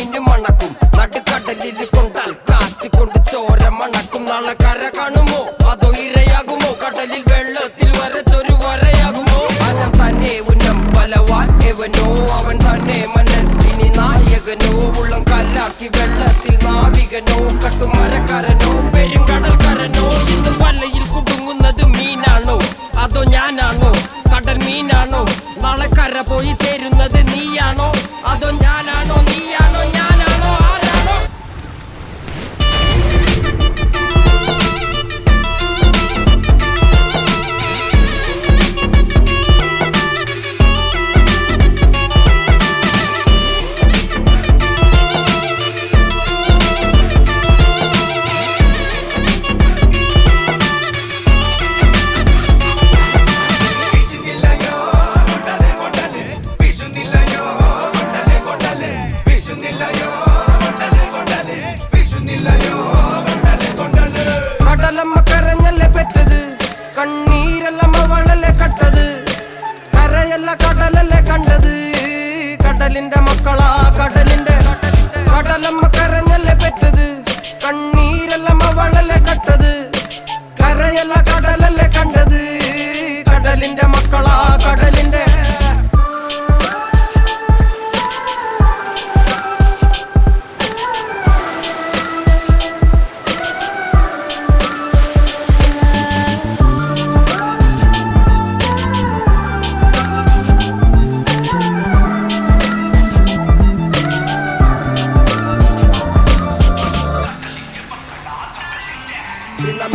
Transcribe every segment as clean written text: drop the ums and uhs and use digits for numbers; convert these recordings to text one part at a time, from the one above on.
മീന് മണക്കും നടുക്കടലിൽ കൊണ്ടാൽ കാറ്റിക്കൊണ്ട് ചോര മണക്കും നാളെ കര കാണുമോ അതോ ഇരയാകുമോ കടലിൽ വെള്ളത്തിൽ വരച്ചൊരു വരയാകുമോ അനം തന്നെ ഉന്നം ബലവാൻ എവനോ അവൻ തന്നെ മന്നൻ ഇനി നായകനോ ഉള്ളം കല്ലാക്കി വെള്ളത്തിൽ നാവികനോ കട്ടുമരക്കാരനോ പെരുങ്കടൽക്കാരനോ ഇന്ന് വലയിൽ കുടുങ്ങുന്നത് മീനാണോ അതോ ഞാനാണോ കടൽ മീനാണോ നാളെ കര പോയി ചേരുന്നത് നീയാണോ അതോ ഞാനാണോ നീയാണോ ഞാനാണോ ആരാണോ കടലമ്മ കരഞ്ഞല്ലേ പെറ്റത് കണ്ണീരല്ലമ്മ വളല്ലേ കട്ടത് കരയല്ല കടലല്ലേ കണ്ടത് കടലിന്റെ മക്കളാ കടലിന്റെ കടലമ്മ കരഞ്ഞല്ലേ പെറ്റത് കണ്ണീരല്ലമ്മ വളല്ലേ കട്ടത് കരയല്ല കടലല്ലേ കണ്ടത് കടലിന്റെ മക്കളാ കടലിന്റെ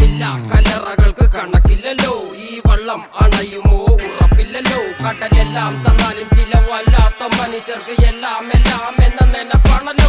ില്ല കല്ലറകൾക്ക് കണക്കില്ലല്ലോ ഈ വള്ളം അണയുമോ ഉറപ്പില്ലല്ലോ കടലെല്ലാം തന്നാലും ചില വല്ലാത്ത മനുഷ്യർക്ക് എല്ലാം എല്ലാം എന്ന നെനപ്പാണല്ലോ